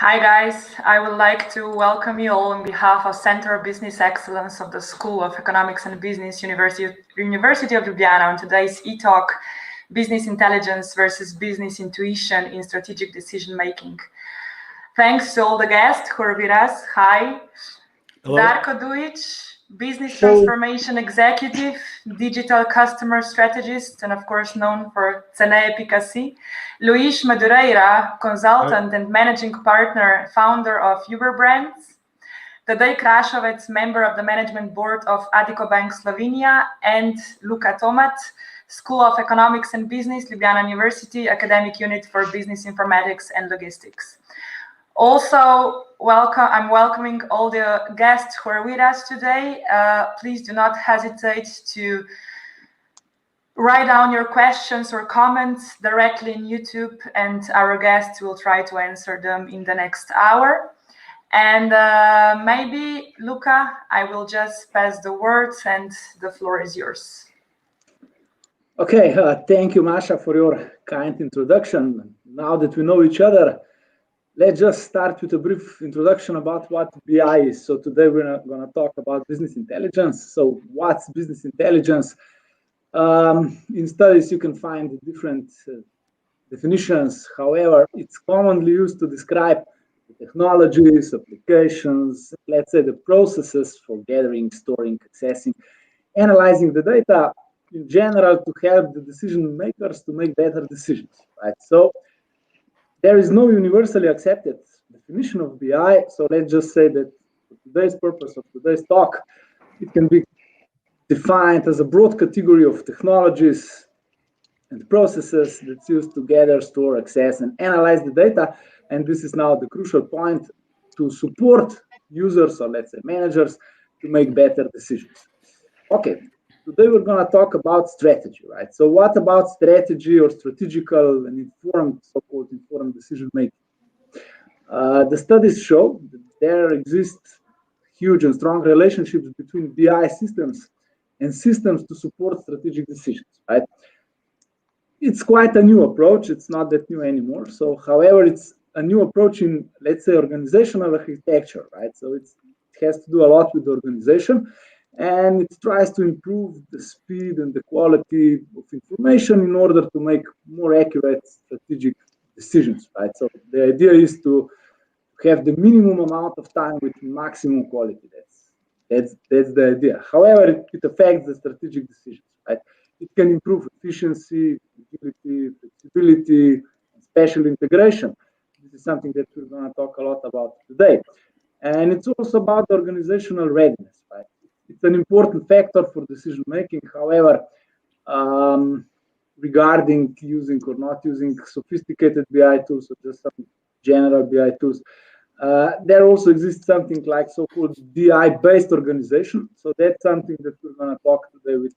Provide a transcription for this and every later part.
Hi guys, I would like to welcome you all on behalf of Center of Business Excellence of the School of Economics and Business, University of Ljubljana on today's E-TALK, Business Intelligence versus Business Intuition in Strategic Decision Making. Thanks to all the guests who are with us. Hi. Hello. Darko Dujič, Business Transformation Executive, Digital Customer Strategist, and of course known for Cene Epicasi. Luis Madureira, Consultant and Managing Partner, Founder of ÜBERBRANDS. Tadej Krašovec, Member of the Management Board of Addiko Bank Slovenia. And Luka Tomat, School of Economics and Business, Ljubljana University, Academic Unit for Business Informatics and Logistics. Also, I'm welcoming all the guests who are with us today. Please do not hesitate to write down your questions or comments directly in YouTube, and our guests will try to answer them in the next hour. And maybe, Luka, I will just pass the words and the floor is yours. Okay, thank you, Masha, for your kind introduction. Now that we know each other, let's just start with a brief introduction about what BI is. So today we're going to talk about business intelligence. So what's business intelligence? In studies, you can find different definitions. However, it's commonly used to describe the technologies, applications, let's say the processes for gathering, storing, accessing, analyzing the data in general to help the decision makers to make better decisions, right? So there is no universally accepted definition of BI. So let's just say that for today's purpose of today's talk, it can be defined as a broad category of technologies and processes that's used to gather, store, access, and analyze the data. And this is now the crucial point to support users, or let's say managers, to make better decisions. Okay, today we're going to talk about strategy, right? So what about strategy or strategical and informed, so-called informed decision making? The studies show that there exist huge and strong relationships between BI systems and systems to support strategic decisions, right? It's quite a new approach. It's not that new anymore. So, however, it's a new approach in, let's say, organizational architecture, right? So it has to do a lot with the organization, and it tries to improve the speed and the quality of information in order to make more accurate strategic decisions, right? So the idea is to have the minimum amount of time with maximum quality. That's the idea. However, it affects the strategic decisions, right? It can improve efficiency, agility, flexibility, and spatial integration. This is something that we're going to talk a lot about today. And it's also about organizational readiness, right? It's an important factor for decision making. However, regarding using or not using sophisticated BI tools or just some general BI tools, there also exists something like so-called BI-based organization. So that's something that we're going to talk today with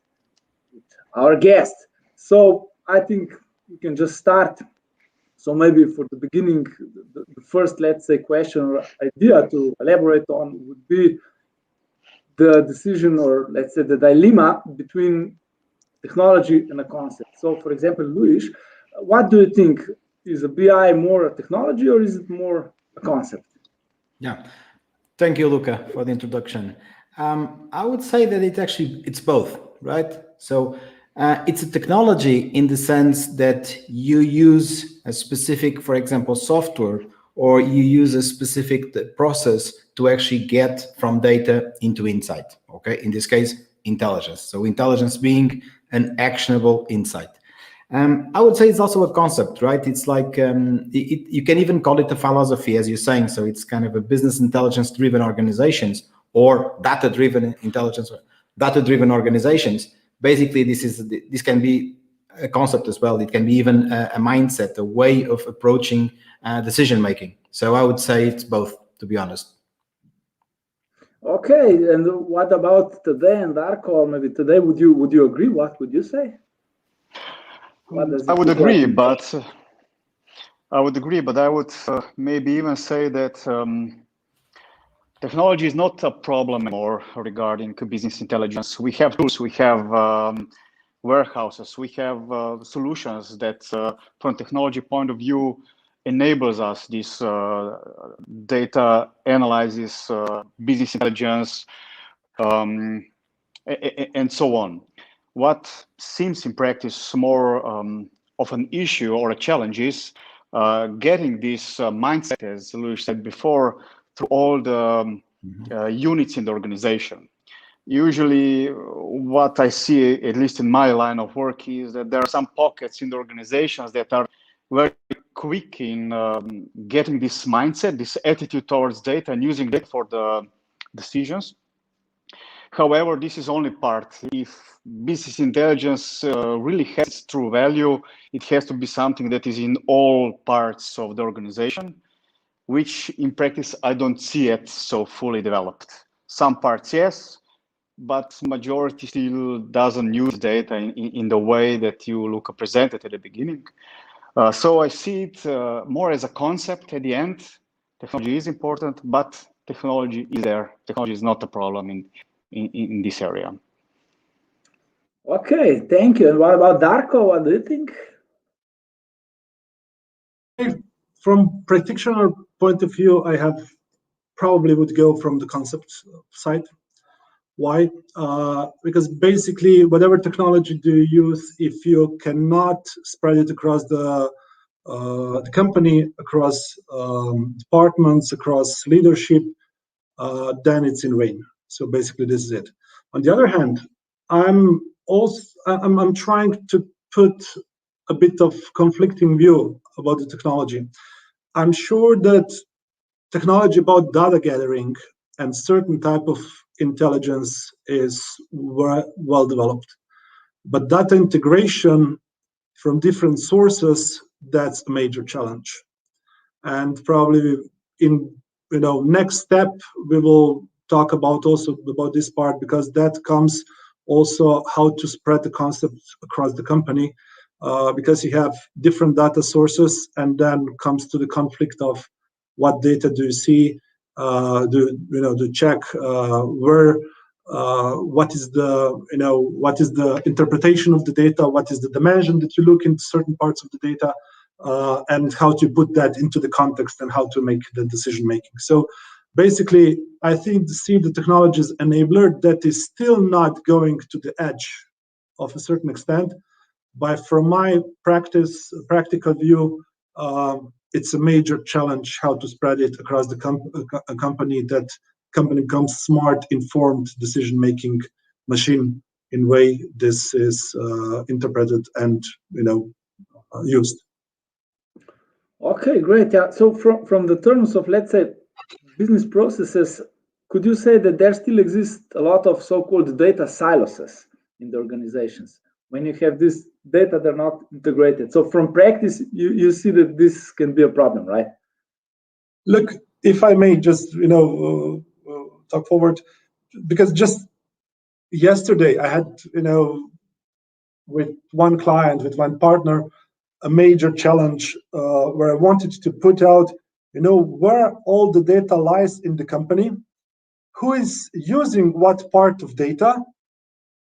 our guest. So I think we can just start. So maybe for the beginning, the first, let's say, question or idea to elaborate on would be the decision, or let's say the dilemma between technology and a concept. So for example, Luis, what do you think? Is a BI more a technology or is it more a concept? Yeah, thank you, Luka, for the introduction. I would say that it's both, right? So it's a technology in the sense that you use a specific, for example, software, or you use a specific process to actually get from data into insight, okay? In this case, intelligence. So intelligence being an actionable insight. I would say it's also a concept, right? It's like, you can even call it a philosophy, as you're saying. So it's kind of a business intelligence-driven organizations or data-driven intelligence, data-driven organizations. Basically, this can be a concept as well. It can be even a mindset, a way of approaching decision-making. So I would say it's both, to be honest. Okay, and what about Tadej and Darko? Maybe Tadej, would you agree? What would you say? I would agree, but I would maybe even say that technology is not a problem anymore regarding business intelligence. We have tools, we have warehouses, we have solutions that, from technology point of view, enables us this data analysis, business intelligence, and so on. What seems in practice more of an issue or a challenge is getting this mindset, as Luis said before, to all the units in the organization. Usually what I see, at least in my line of work, is that there are some pockets in the organizations that are very quick in getting this mindset, this attitude towards data and using it for the decisions. However, this is only part. If business intelligence really has its true value, it has to be something that is in all parts of the organization, which in practice I don't see it so fully developed. Some parts, yes, but majority still doesn't use data in the way that you, Luka, presented at the beginning. So I see it more as a concept at the end. Technology is important, but technology is there. Technology is not a problem in this area. Okay, thank you. And what about Darko? What do you think? From practitioner point of view, I probably would go from the concept side. Why? Because basically, whatever technology do you use, if you cannot spread it across the company, across departments, across leadership, then it's in vain. So basically, this is it. On the other hand, I'm trying to put a bit of conflicting view about the technology. I'm sure that technology about data gathering and certain type of intelligence is well developed, but data integration from different sources, that's a major challenge. And probably in next step we will talk about also about this part, because that comes also how to spread the concept across the company, because you have different data sources, and then comes to the conflict of what data do you see, to check where, what is the interpretation of the data, what is the dimension that you look into certain parts of the data, and how to put that into the context and how to make the decision making. So basically, I think the technology is enabler that is still not going to the edge of a certain extent. But from my practical view, it's a major challenge how to spread it across the company, that company becomes smart, informed decision-making machine in way this is interpreted and used. Okay, great. Yeah. So from the terms of, let's say, business processes, could you say that there still exists a lot of so-called data silos in the organizations? When you have this data, they're not integrated. So from practice, you see that this can be a problem, right? Look, if I may just talk forward, because just yesterday I had with one client, with one partner, a major challenge where I wanted to put out where all the data lies in the company, who is using what part of data,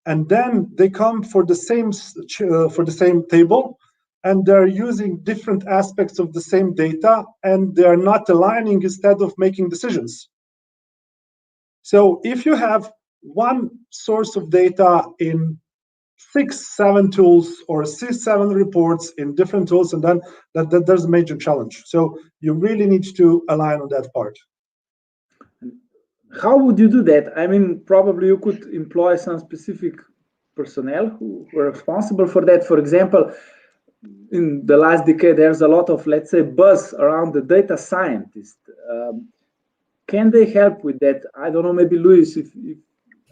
and then they come for the same table, and they're using different aspects of the same data, and they're not aligning instead of making decisions. So if you have one source of data in 6-7 tools or 6-7 reports in different tools, and then there's a major challenge. So you really need to align on that part. How would you do that? I mean, probably you could employ some specific personnel who were responsible for that. For example, in the last decade, there's a lot of, let's say, buzz around the data scientist. Can they help with that? I don't know, maybe Luis, if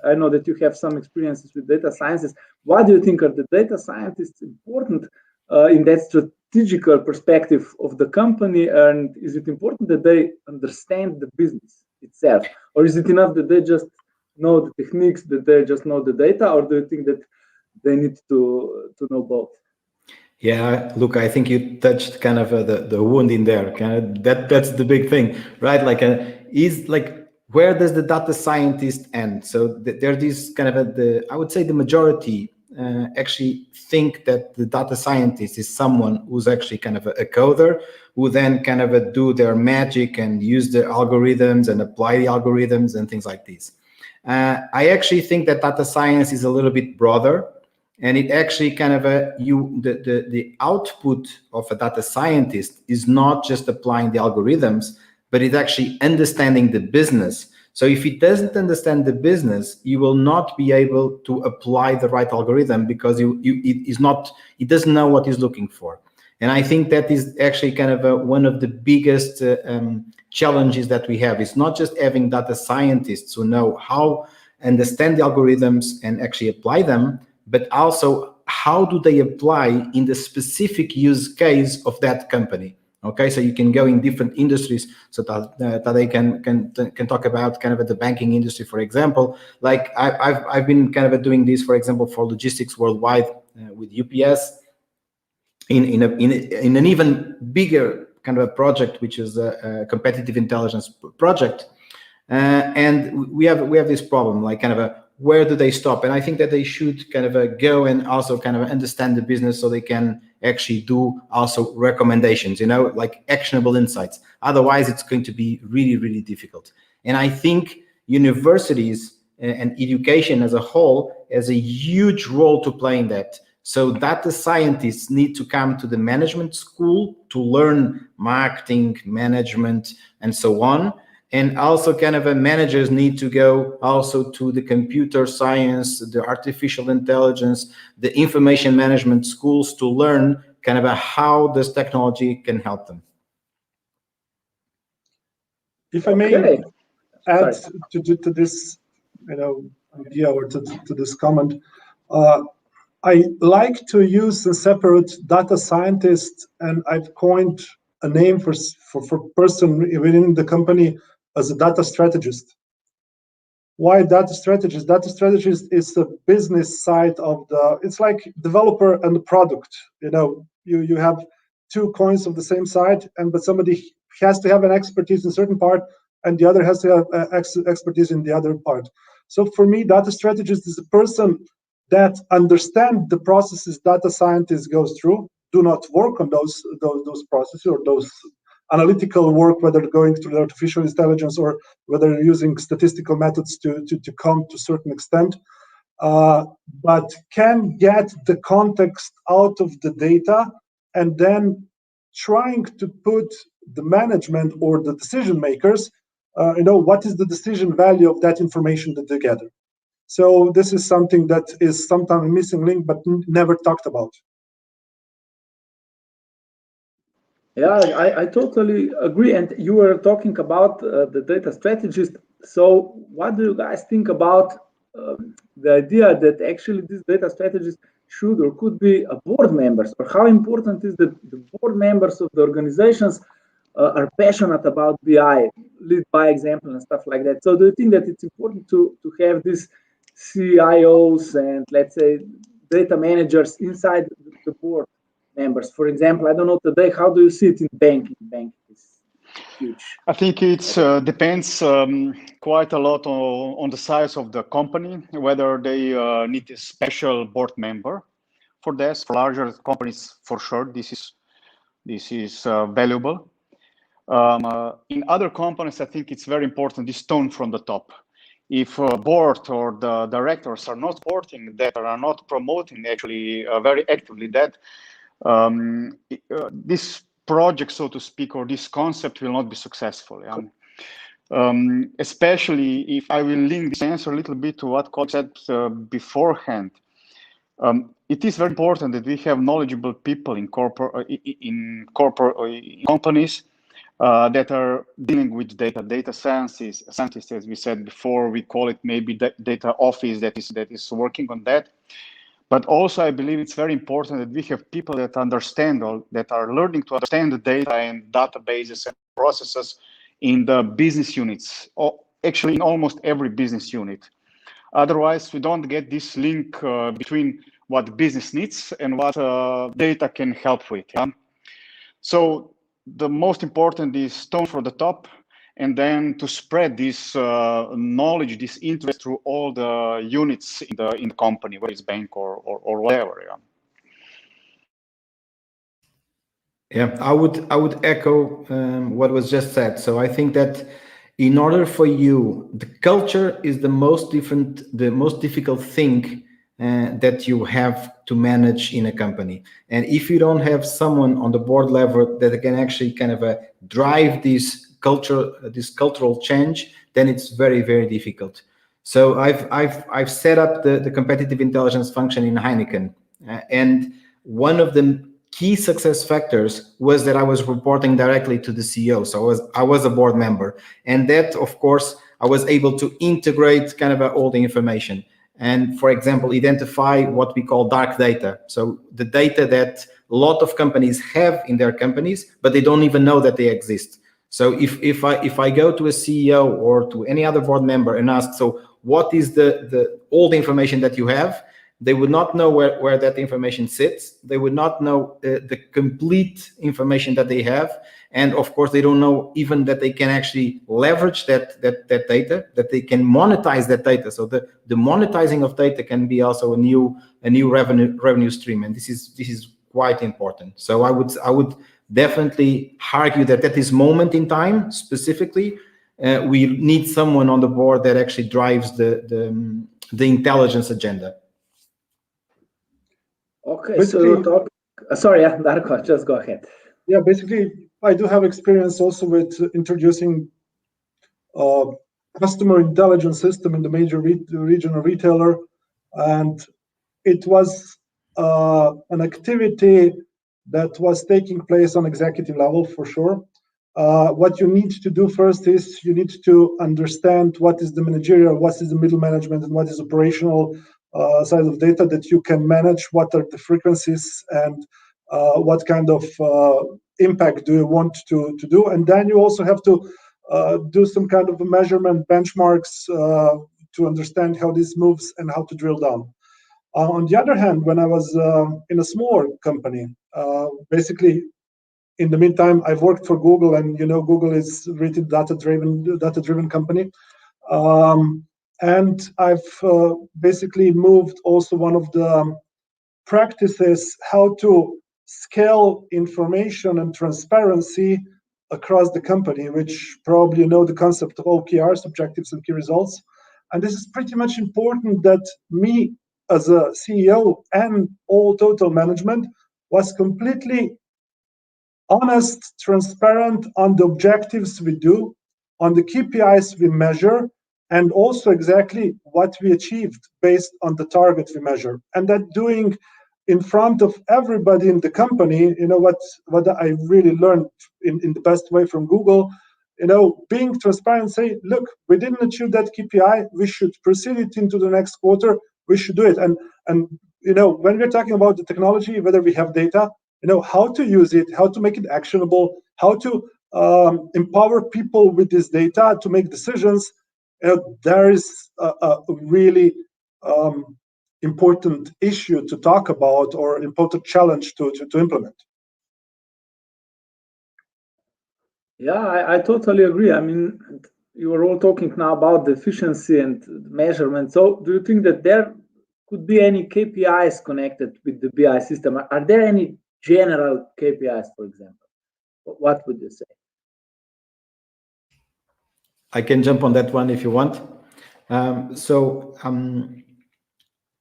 I know that you have some experiences with data sciences. What do you think are the data scientists important in that strategical perspective of the company? And is it important that they understand the business itself? Or is it enough that they just know the techniques, that they just know the data? Or do you think that they need to know both? Yeah, Luka, I think you touched kind of the wound in there. That's the big thing, right? Where does the data scientist end? So there's this kind of I would say the majority actually think that the data scientist is someone who's actually kind of a coder, who then kind of do their magic and use the algorithms and apply the algorithms and things like this. I actually think that data science is a little bit broader, and it actually kind of the output of a data scientist is not just applying the algorithms, but it's actually understanding the business. So if he doesn't understand the business, you will not be able to apply the right algorithm, because he doesn't know what he's looking for. And I think that is actually kind of one of the biggest challenges that we have. It's not just having data scientists who know how understand the algorithms and actually apply them, but also how do they apply in the specific use case of that company. Okay, so you can go in different industries. So Tadej can talk about kind of the banking industry, for example. Like I've been kind of doing this, for example, for logistics worldwide with UPS in an even bigger kind of a project, which is a competitive intelligence project. And we have this problem, like kind of where do they stop? And I think that they should kind of go and also kind of understand the business, so they can actually do also recommendations, like actionable insights. Otherwise, it's going to be really, really difficult. And I think universities and education as a whole has a huge role to play in that. So data scientists need to come to the management school to learn marketing, management, and so on. And also kind of managers need to go also to the computer science, the artificial intelligence, the information management schools to learn kind of how this technology can help them. If I may add to this, idea, or to this comment, I like to use and separate data scientists, and I've coined a name for person within the company as a data strategist. Why data strategist? Data strategist is the business side of it's like developer and the product. You have two coins of the same side, but somebody has to have an expertise in a certain part, and the other has to have expertise in the other part. So for me, data strategist is a person that understand the processes data scientists goes through, do not work on those processes or those analytical work, whether going through artificial intelligence or whether using statistical methods to come to a certain extent, but can get the context out of the data, and then trying to put the management or the decision makers, what is the decision value of that information that they gather. So this is something that is sometimes a missing link, but never talked about. Yeah, I totally agree. And you were talking about the data strategist. So what do you guys think about the idea that actually this data strategist should or could be a board members? Or how important is the board members of the organizations are passionate about BI, lead by example and stuff like that? So do you think that it's important to have these CIOs and, let's say, data managers inside the board members? For example, I don't know, today, how do you see it in banking? Banking is huge. I think it depends quite a lot on the size of the company, whether they need a special board member for this. For larger companies, for sure, this is valuable. In other companies, I think it's very important, this tone from the top. If a board or the directors are not supporting that, or are not promoting actually very actively that, this project, so to speak, or this concept will not be successful. Especially if I will link this answer a little bit to what Coach said beforehand. It is very important that we have knowledgeable people in companies that are dealing with data scientists, as we said before. We call it maybe data office that is working on that. But also, I believe it's very important that we have people that understand, or that are learning to understand the data and databases and processes in the business units, or actually in almost every business unit. Otherwise, we don't get this link between what business needs and what data can help with. So the most important is tone from the top, and then to spread this knowledge, this interest through all the units in the company, whether it's bank or whatever. Yeah, I would echo what was just said. So I think that in order for you, the culture is the most difficult thing that you have to manage in a company. And if you don't have someone on the board level that can actually kind of drive this cultural change, then it's very, very difficult. So I've set up the competitive intelligence function in Heineken, and one of the key success factors was that I was reporting directly to the CEO. So I was a board member, and that, of course, I was able to integrate kind of all the information. And, for example, identify what we call dark data. So the data that a lot of companies have in their companies, but they don't even know that they exist. So if I go to a CEO or to any other board member and ask, so what is all the information that you have? They would not know where that information sits. They would not know the complete information that they have. And of course, they don't know even that they can actually leverage that data, that they can monetize that data. So the monetizing of data can be also a new revenue stream. And this is quite important. So I would definitely argue that at this moment in time, specifically, we need someone on the board that actually drives the intelligence agenda. Okay, so sorry, Darko, just go ahead. Yeah, basically, I do have experience also with introducing customer intelligence system in the major regional retailer, and it was an activity that was taking place on executive level for sure. What you need to do first is you need to understand what is the managerial, what is the middle management, and what is operational side of data that you can manage, what are the frequencies, and what kind of impact do you want to do. And then you also have to do some kind of a measurement benchmarks to understand how this moves and how to drill down. On the other hand, when I was in a smaller company, basically, in the meantime, I've worked for Google, and Google is really data-driven company. And I've basically moved also one of the practices how to scale information and transparency across the company, which probably the concept of OKRs, objectives and key results. And this is pretty much important that me as a CEO and all total management was completely honest, transparent on the objectives we do, on the KPIs we measure, and also exactly what we achieved based on the target we measure. And that doing in front of everybody in the company, what I really learned in the best way from Google, being transparent, say, look, we didn't achieve that KPI, we should proceed it into the next quarter, we should do it. And when we're talking about the technology, whether we have data, how to use it, how to make it actionable, how to empower people with this data to make decisions. There is a really important issue to talk about, or important challenge to implement. Yeah, I totally agree. I mean, you were all talking now about the efficiency and measurement. So do you think that there could be any KPIs connected with the BI system? Are there any general KPIs, for example? What would you say? I can jump on that one if you want.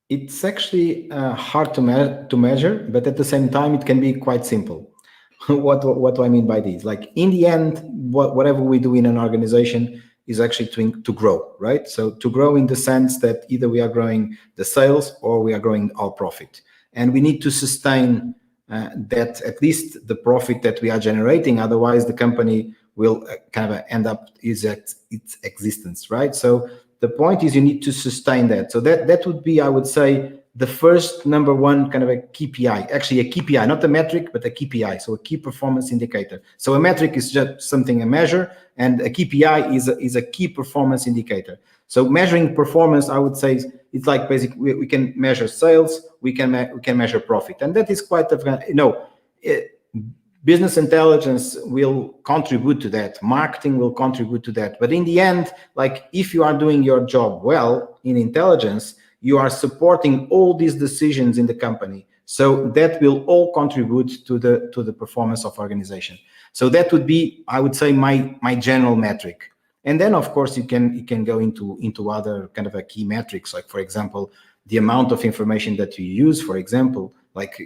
It's actually hard to measure, but at the same time, it can be quite simple. What do I mean by these? Like, in the end, whatever we do in an organization is actually to grow, right? So to grow in the sense that either we are growing the sales or we are growing our profit. And we need to sustain that, at least the profit that we are generating. Otherwise, the company will kind of end up its existence, right? So the point is you need to sustain that. So that would be, I would say, the first number one kind of a KPI, actually a KPI, not a metric, but a KPI, so a key performance indicator. So a metric is just something, a measure, and a KPI is a key performance indicator. So measuring performance, I would say, it's like basically we can measure sales, we can measure profit, and that is quite business intelligence will contribute to that. Marketing will contribute to that. But in the end, like, if you are doing your job well in intelligence, you are supporting all these decisions in the company. So that will all contribute to the performance of organization. So that would be, I would say, my general metric. And then, of course, you can go into other kind of a key metrics, like, for example, the amount of information that you use. For example, like,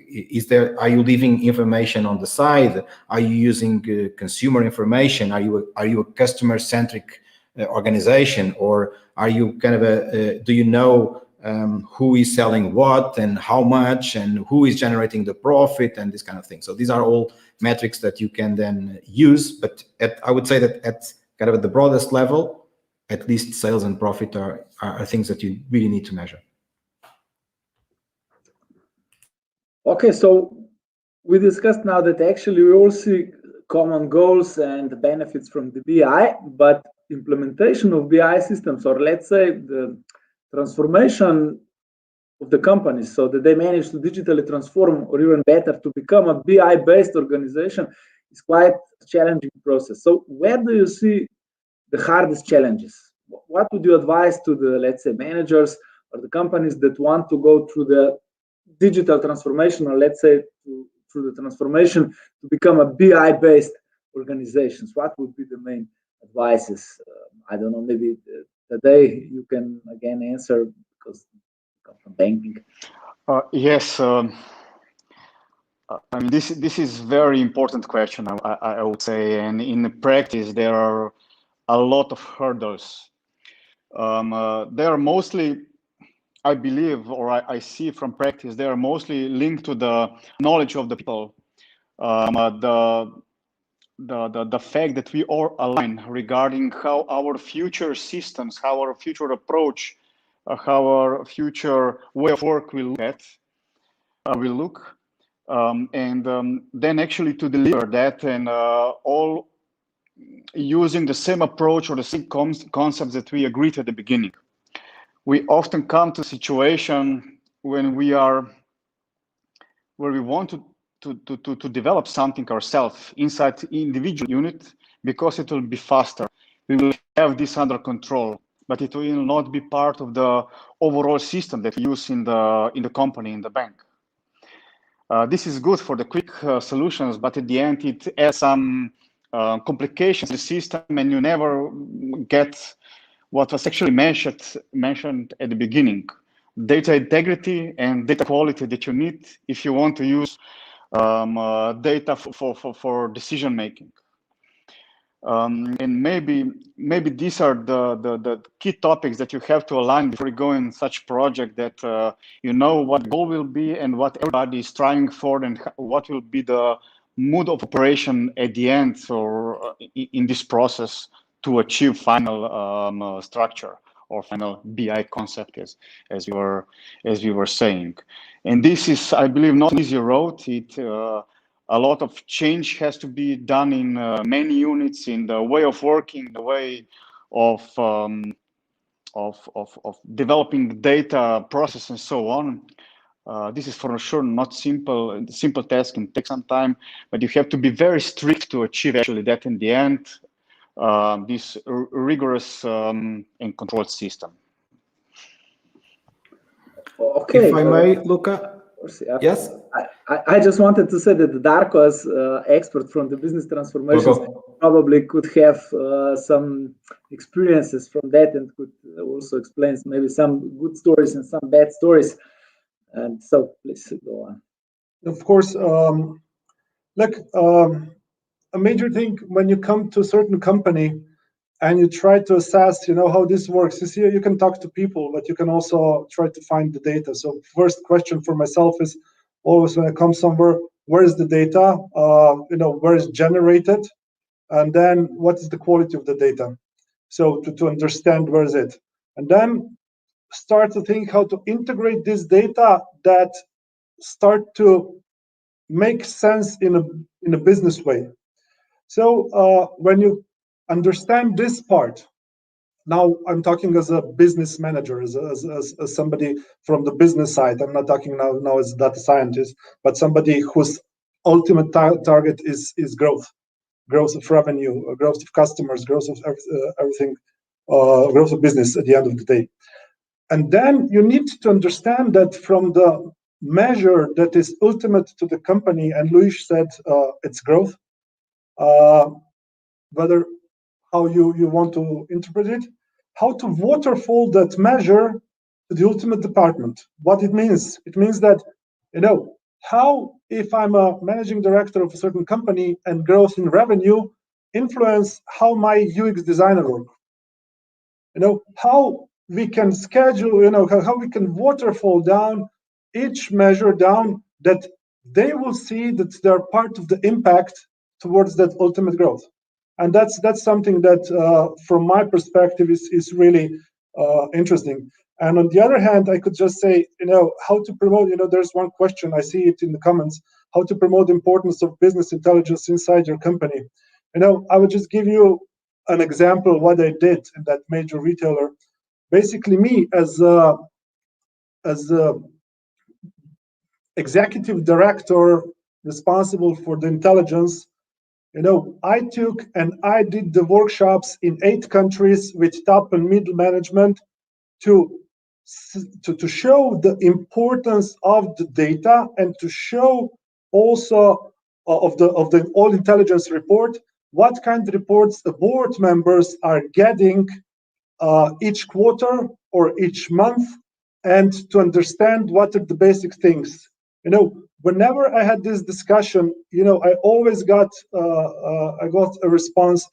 are you leaving information on the side? Are you using consumer information? Are you a customer centric organization, or are you kind of do you know who is selling what and how much and who is generating the profit and this kind of thing? So these are all metrics that you can then use, but I would say that at kind of at the broadest level, at least sales and profit are things that you really need to measure. Okay, so we discussed now that actually we all see common goals and benefits from the BI, but implementation of BI systems, or let's say the transformation of the companies so that they manage to digitally transform, or even better, to become a BI-based organization, is quite a challenging process. So where do you see the hardest challenges? What would you advise to the, let's say, managers or the companies that want to go through the digital transformation, or let's say through the transformation to become a BI-based organizations? What would be the main advices? I don't know, maybe Tadej, you can again answer because you come from banking. Yes, I mean, this is very important question, I would say, and in practice there are a lot of hurdles. They are mostly, I believe, or I see from practice, they are mostly linked to the knowledge of the people, the fact that we all align regarding how our future systems, how our future approach, how our future way of work will look, and then actually to deliver that, and all using the same approach or the same concepts that we agreed at the beginning. We often come to a situation when we want to develop something ourselves inside the individual unit, because it will be faster. We will have this under control, but it will not be part of the overall system that we use in the company, in the bank. This is good for the quick solutions, but at the end it adds some complications to the system, and you never get what was actually mentioned at the beginning: data integrity and data quality that you need if you want to use data for decision making. And maybe these are the key topics that you have to align before you go in such project, that you know what goal will be and what everybody is trying for, and what will be the mood of operation at the end, or in this process, to achieve final structure or final BI concept, as we were saying. And this is, I believe, not an easy road. A lot of change has to be done in many units, in the way of working, the way of developing data process, and so on. This is for sure not simple task, and take some time, but you have to be very strict to achieve actually that in the end, this rigorous and controlled system. Okay. If I may, Luka. Yes. I just wanted to say that Darko, as expert from the business transformations, probably could have some experiences from that, and could also explain maybe some good stories and some bad stories. And so, please go on. Of course, look, a major thing when you come to a certain company and you try to assess, how this works, you can talk to people, but you can also try to find the data. So first question for myself is always, when I come somewhere, where is the data? Where is generated? And then what is the quality of the data? So to understand where is it? And then start to think how to integrate this data that start to make sense in a business way. So when you understand this part, now I'm talking as a business manager, as somebody from the business side. I'm not talking now as a data scientist, but somebody whose ultimate target is growth of revenue, growth of customers, growth of everything, growth of business at the end of the day. And then you need to understand that from the measure that is ultimate to the company, and Luis said it's growth, whether how you want to interpret it, how to waterfall that measure to the ultimate department. What it means that, how, if I'm a managing director of a certain company and growth in revenue influence how my UX designer work, how we can schedule, how we can waterfall down each measure down, that they will see that they're part of the impact towards that ultimate growth. And that's something that, from my perspective, is really interesting. And on the other hand, I could just say, how to promote, there's one question, I see it in the comments, how to promote the importance of business intelligence inside your company. I would just give you an example of what I did in that major retailer. Basically, me as a executive director responsible for the intelligence, I took and I did the workshops in 8 countries with top and middle management to show the importance of the data, and to show also of the all intelligence report, what kind of reports the board members are getting each quarter or each month, and to understand what are the basic things. Whenever I had this discussion, I always got a response,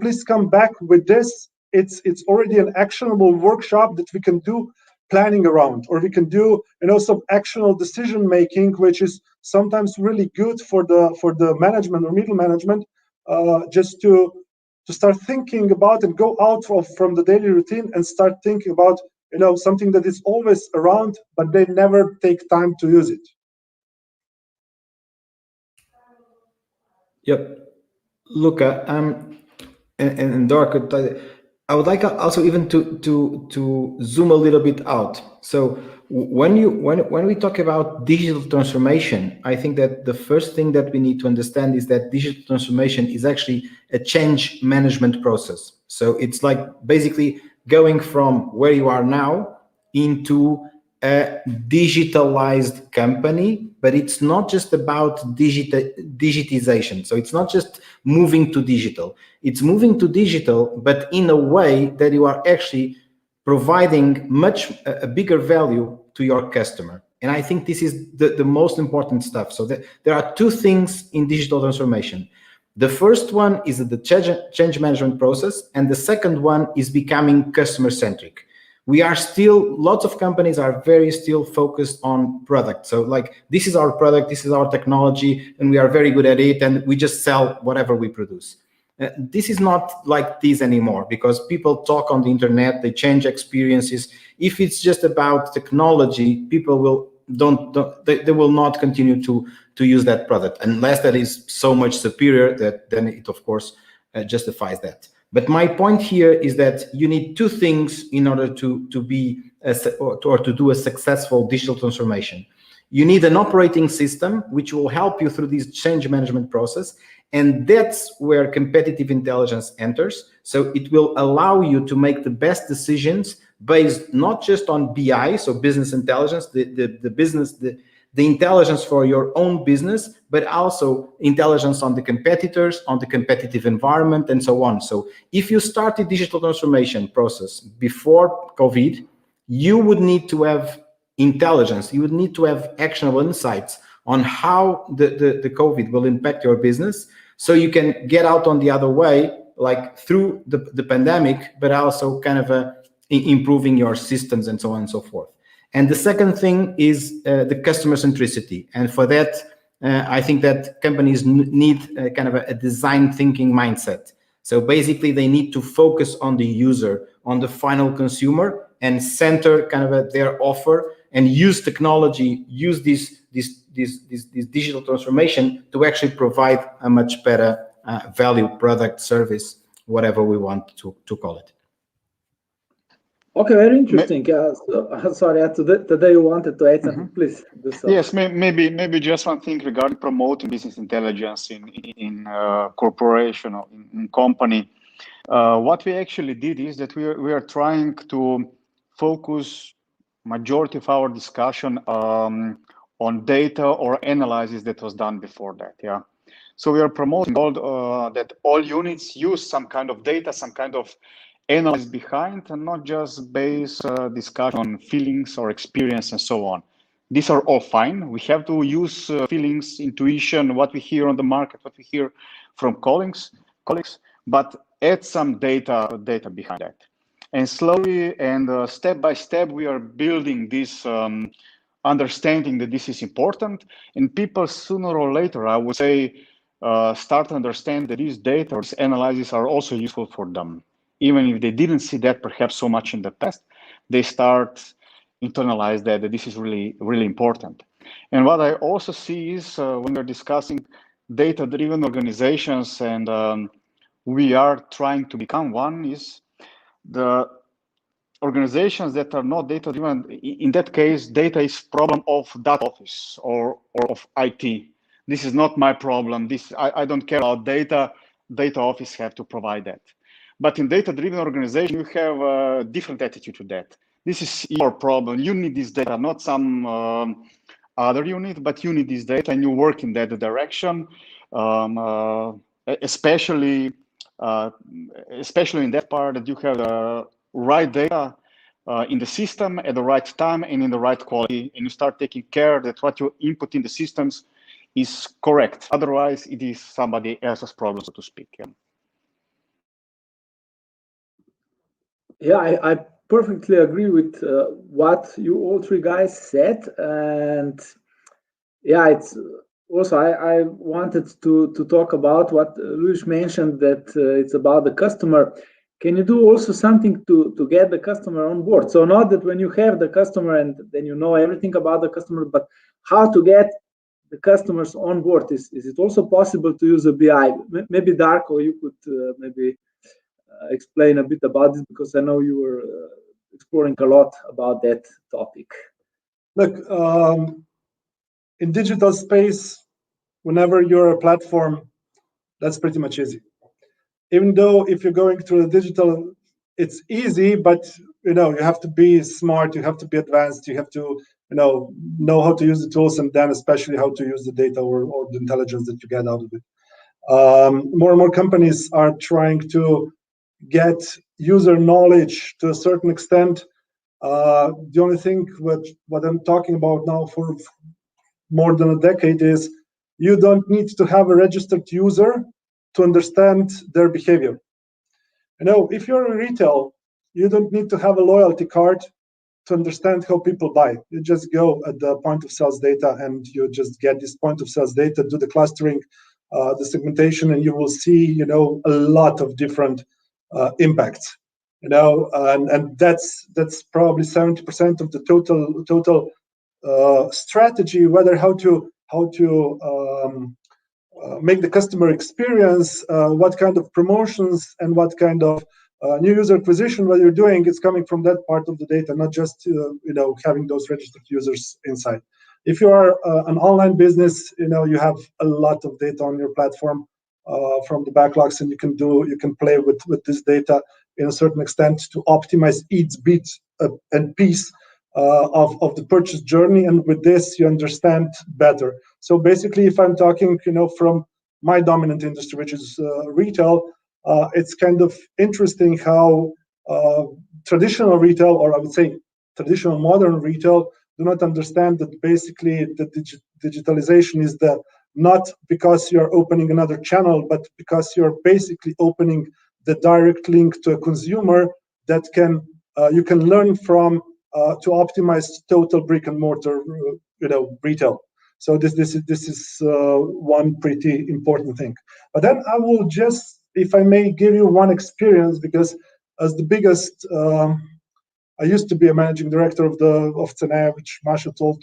please come back with this. It's already an actionable workshop that we can do planning around, or we can do some actionable decision making, which is sometimes really good for the management or middle management, just to start thinking about and go out from the daily routine and start thinking about something that is always around, but they never take time to use it. Yep, Luka, and Darko, I would like also even to zoom a little bit out. So when we talk about digital transformation, I think that the first thing that we need to understand is that digital transformation is actually a change management process. So it's like basically going from where you are now into a digitalized company, but it's not just about digitization. So it's not just moving to digital. It's moving to digital, but in a way that you are actually providing a bigger value to your customer. And I think this is the most important stuff. So there are 2 things in digital transformation. The first one is the change management process, and the second one is becoming customer centric. We are still, lots of companies are very still focused on product. So like, this is our product, this is our technology, and we are very good at it, and we just sell whatever we produce. This is not like this anymore, because people talk on the internet, they change experiences. If it's just about technology, people will they will not continue to use that product unless that is so much superior that then it of course justifies that. But my point here is that you need 2 things in order to do a successful digital transformation. You need an operating system which will help you through this change management process, and that's where competitive intelligence enters. So it will allow you to make the best decisions based not just on BI, so business intelligence, the intelligence for your own business, but also intelligence on the competitors, on the competitive environment, and so on. So if you start a digital transformation process before COVID, you would need to have intelligence, you would need to have actionable insights on how the COVID will impact your business, so you can get out on the other way, like through the pandemic, but also kind of improving your systems and so on and so forth. And the second thing is the customer centricity. And for that, I think that companies need kind of a design thinking mindset. So basically, they need to focus on the user, on the final consumer, and center kind of their offer, and use technology, use this digital transformation to actually provide a much better value, product, service, whatever we want to call it. Okay, very interesting. Sorry, Tadej, you wanted to add something, please. Yes, maybe just one thing regarding promoting business intelligence in corporation or in company. What we actually did is that we are trying to focus majority of our discussion on data or analysis that was done before that. Yeah. So we are promoting that all units use some kind of data, some kind of analysis behind, and not just base discussion on feelings or experience and so on. These are all fine. We have to use feelings, intuition, what we hear on the market, what we hear from colleagues, but add some data behind that. And slowly and step by step, we are building this understanding that this is important, and people sooner or later, I would say, start to understand that these data or analyses are also useful for them. Even if they didn't see that perhaps so much in the past, they start internalize that this is really, really important. And what I also see is when we're discussing data-driven organizations, and we are trying to become one, is the organizations that are not data-driven. In that case, data is problem of that office or of IT. This is not my problem. I don't care about data. Data office have to provide that. But in data-driven organization, you have a different attitude to that. This is your problem. You need this data, not some other unit, but you need this data, and you work in that direction, especially in that part that you have the right data in the system at the right time and in the right quality, and you start taking care that what you input in the systems is correct. Otherwise, it is somebody else's problem, so to speak. Yeah, I perfectly agree with what you all three guys said, and yeah, it's also I wanted to talk about what Luis mentioned, that it's about the customer. Can you do also something to get the customer on board? So not that when you have the customer and then you know everything about the customer, but how to get the customers on board. Is it also possible to use a BI? Maybe Darko, you could maybe explain a bit about this, because I know you were exploring a lot about that topic. Look, in digital space, whenever you're a platform, that's pretty much easy. Even though if you're going through the digital, it's easy, but you have to be smart, you have to be advanced, you have to know how to use the tools, and then especially how to use the data or the intelligence that you get out of it. More and more companies are trying to get user knowledge to a certain extent. The only thing what I'm talking about now for more than a decade is you don't need to have a registered user to understand their behavior. If you're in retail, you don't need to have a loyalty card to understand how people buy. You just go at the point of sales data and you just get this point of sales data, do the clustering, the segmentation, and you will see, a lot of different impacts. And that's probably 70% of the total strategy, whether how to make the customer experience, what kind of promotions and what kind of new user acquisition, what you're doing, is coming from that part of the data, not just having those registered users inside. If you are an online business, you have a lot of data on your platform from the backlogs, and you can play with this data in a certain extent to optimize each bit and piece of the purchase journey, and with this you understand better. So basically, if I'm talking from my dominant industry, which is retail, it's kind of interesting how traditional retail, or I would say traditional modern retail, do not understand that basically the digitalization is not because you're opening another channel, but because you're basically opening the direct link to a consumer that you can learn from to optimize total brick and mortar retail. So this is one pretty important thing. But then I will just, if I may, give you one experience, because as the biggest, I used to be a managing director of Cenea, which Masha told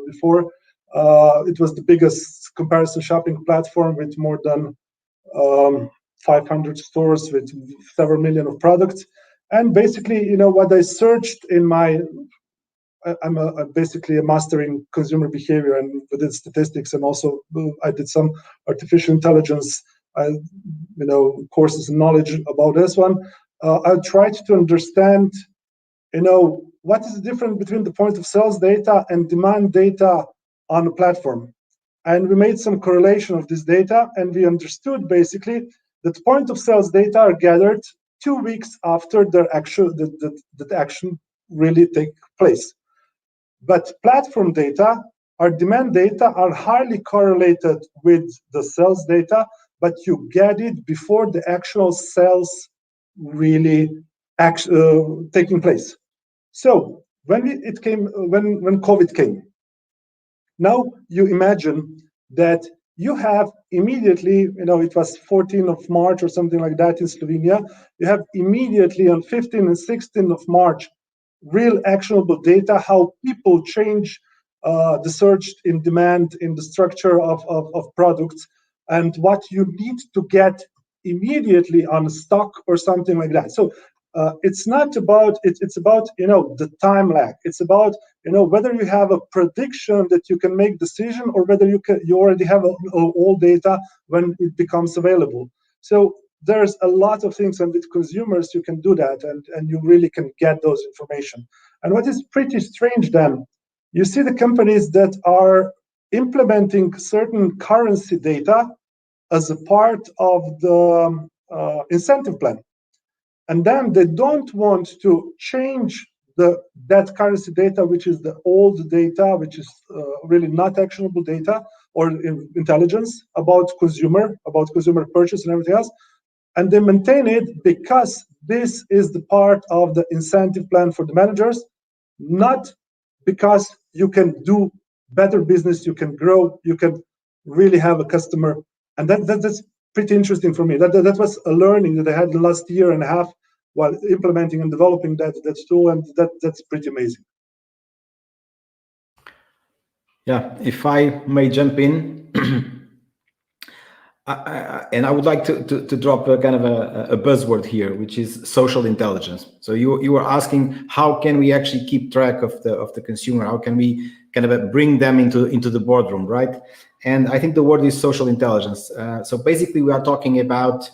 before. It was the biggest comparison shopping platform with more than 500 stores with several million of products. And basically, what I searched in I'm basically a master in consumer behavior and within statistics, and also I did some artificial intelligence, courses and knowledge about this one. I tried to understand, what is the difference between the point of sales data and demand data on a platform. And we made some correlation of this data, and we understood basically that point of sales data are gathered 2 weeks after the action really take place. But platform data, our demand data, are highly correlated with the sales data, but you get it before the actual sales really taking place. So when when COVID came, now you imagine that you have immediately, it was 14th of March or something like that in Slovenia, you have immediately on 15th and 16th of March, real actionable data, how people change the search in demand, in the structure of products, and what you need to get immediately on stock or something like that. So it's not about, it's about, the time lag. It's about, whether you have a prediction that you can make decision, or whether you already have all data when it becomes available. So there's a lot of things, and with consumers you can do that, and you really can get those information. And what is pretty strange then, you see the companies that are implementing certain currency data as a part of the incentive plan. And then they don't want to change that currency data, which is the old data, which is really not actionable data or intelligence about consumer purchase and everything else. And they maintain it because this is the part of the incentive plan for the managers, not because you can do better business, you can grow, you can really have a customer. And that's pretty interesting for me. That was a learning that I had the last year and a half while implementing and developing that tool, and that's pretty amazing. Yeah, if I may jump in, and I would like to drop a kind of a buzzword here, which is social intelligence. So you were asking, how can we actually keep track of the consumer? How can we kind of bring them into the boardroom, right? And I think the word is social intelligence. So basically, we are talking about,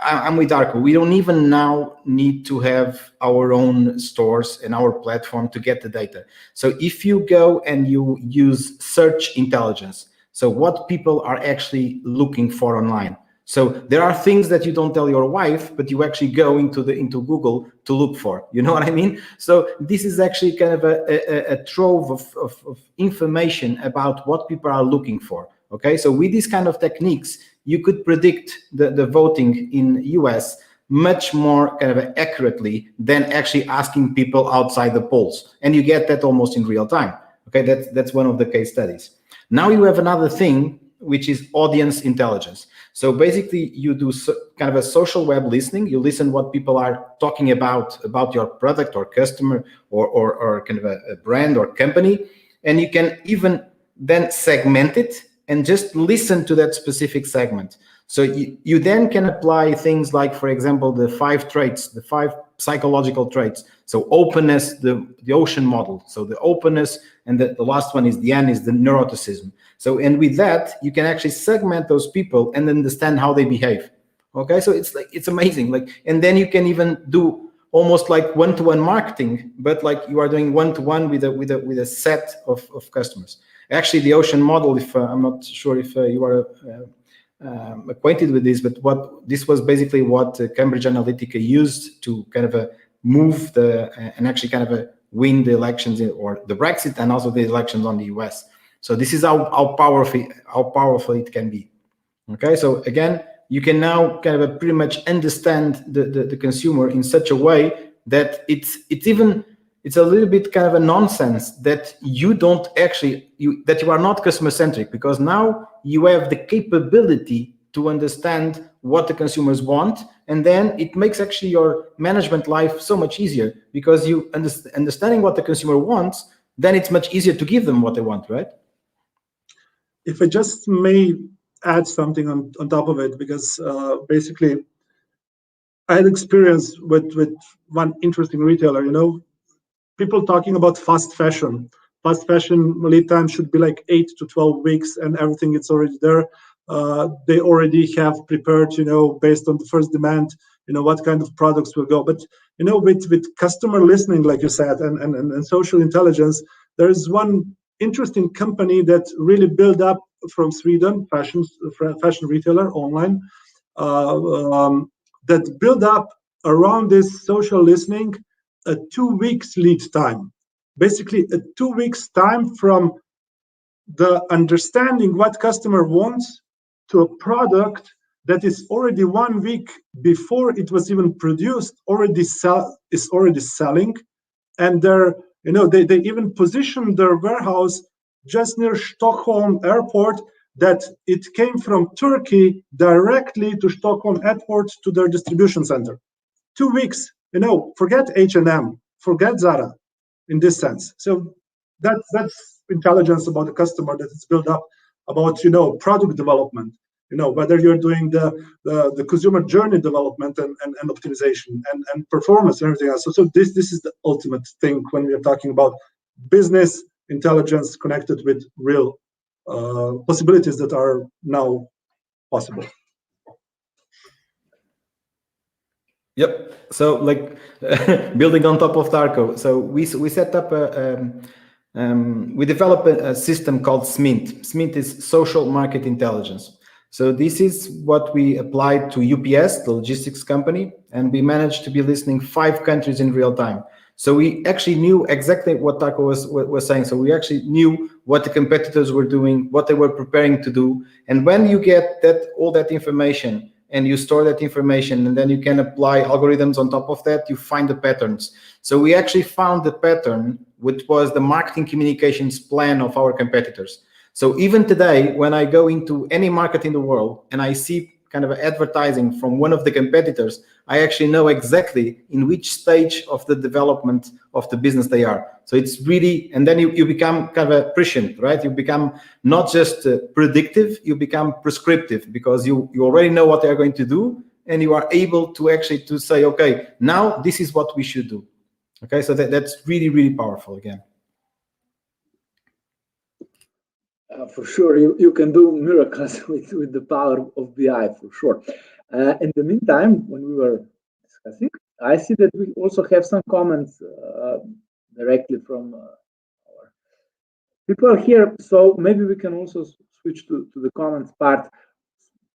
I'm with Darko. We don't even now need to have our own stores and our platform to get the data. So if you go and you use search intelligence, so what people are actually looking for online. So there are things that you don't tell your wife, but you actually go into Google to look for. You know what I mean? So this is actually kind of a trove of information about what people are looking for. Okay, so with these kind of techniques, you could predict the voting in US much more kind of accurately than actually asking people outside the polls, and you get that almost in real time. Okay, that's one of the case studies. Now you have another thing, which is audience intelligence. So basically, you do kind of a social web listening. You listen what people are talking about your product or customer or kind of a brand or company, and you can even then segment it and just listen to that specific segment. So you then can apply things like, for example, the 5 traits, the 5 psychological traits. So openness, the ocean model. So the openness, and the last one is the N, is the neuroticism. So, and with that, you can actually segment those people and understand how they behave. Okay, so it's amazing. And then you can even do almost like one-to-one marketing, but like you are doing one-to-one with a set of customers. Actually, the ocean model, if I'm not sure if you are acquainted with this, but this was basically what Cambridge Analytica used to kind of move and actually kind of win the elections or the Brexit and also the elections on the US. So this is how powerful it can be. Okay, so again, you can now kind of pretty much understand the consumer in such a way that it's a little bit kind of a nonsense that you are not customer centric, because now you have the capability to understand what the consumers want, and then it makes actually your management life so much easier, because you understanding what the consumer wants, then it's much easier to give them what they want, right? If I just may add something on top of it, because basically I had experience with one interesting retailer, people talking about fast fashion. Fast fashion lead time should be like 8 to 12 weeks, and everything is already there. They already have prepared, based on the first demand, what kind of products will go. But with customer listening, like you said, and social intelligence, there is one interesting company that really built up from Sweden, fashion retailer online, that built up around this social listening a 2 weeks lead time. Basically, a 2 weeks time from the understanding what customer wants to a product that is already 1 week before it was even produced, is already selling, and they even positioned their warehouse just near Stockholm airport, that it came from Turkey directly to Stockholm airport to their distribution center. 2 weeks, forget H&M, forget Zara in this sense. So that's intelligence about the customer that is built up about, product development, whether you're doing the consumer journey development and optimization and performance and everything else. So this is the ultimate thing when we are talking about business intelligence connected with real possibilities that are now possible. Yep. So building on top of Darko, so we set up we developed a system called SMINT. SMINT is Social Market Intelligence. So this is what we applied to UPS, the logistics company, and we managed to be listening 5 countries in real time. So we actually knew exactly what Darko was saying. So we actually knew what the competitors were doing, what they were preparing to do. And when you get all that information and you store that information, and then you can apply algorithms on top of that, you find the patterns. So we actually found the pattern, which was the marketing communications plan of our competitors. So even today, when I go into any market in the world and I see kind of advertising from one of the competitors, I actually know exactly in which stage of the development of the business they are. So it's really, and then you become kind of a prescient, right? You become not just predictive, you become prescriptive, because you already know what they're going to do, and you are able to actually to say, okay, now this is what we should do. Okay, so that's really, really powerful again. For sure, you can do miracles with the power of BI, for sure. In the meantime, when we were discussing, I see that we also have some comments directly from our people here. So maybe we can also switch to the comments part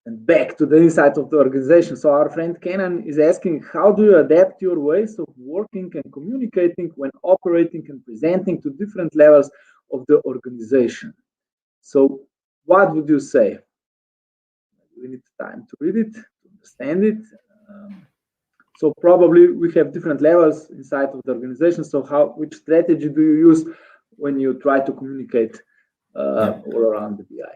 and back to the inside of the organization. So our friend Kenan is asking, how do you adapt your ways of working and communicating when operating and presenting to different levels of the organization? So what would you say? We need time to read it, to understand it. So probably we have different levels inside of the organization. So which strategy do you use when you try to communicate all around the BI?